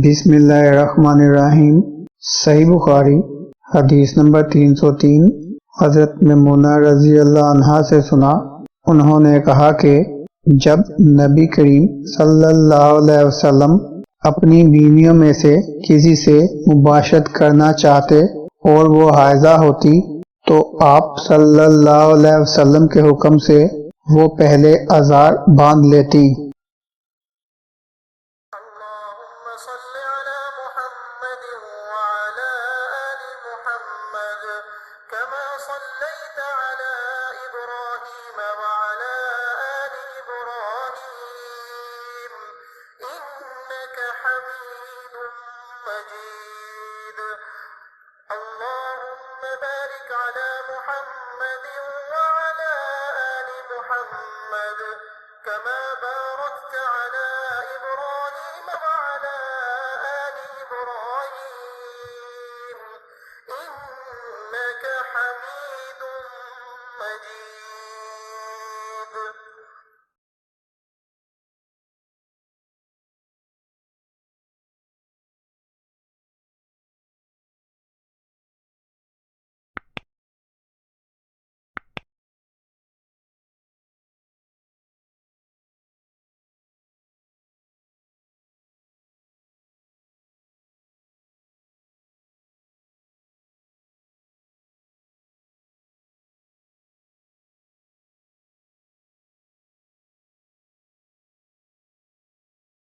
बिस्मिल्लाहिर्रहमानिर्रहीम। सही बुखारी हदीस नंबर 303। हजरत मैमूना रजी अल्लाह अन्हा से सुना, उन्होंने कहा कि जब नबी करीम सल्लल्लाहु अलैहि वसल्लम अपनी बीवियों में से किसी से मुबाशरत करना चाहते और वो हायजा होती तो आप सल्लल्लाहु अलैहि वसल्लम के हुक्म से वो पहले अज़ार बांध लेती। अल्लाहुम्मा सल्लि अला मुहम्मद व अला आलि मुहम्मद कमा सल्लैता अला इब्राहीम व अला आलि इब्राहीम इन्नका हमीदुम मजीद। अल्लाहुम्मा बारिक अला मुहम्मद व अला आलि मुहम्मद कमा बारकत अला इब्राहीम व अला आलि इब्राहीम इन्नका हमीदुम मजीद।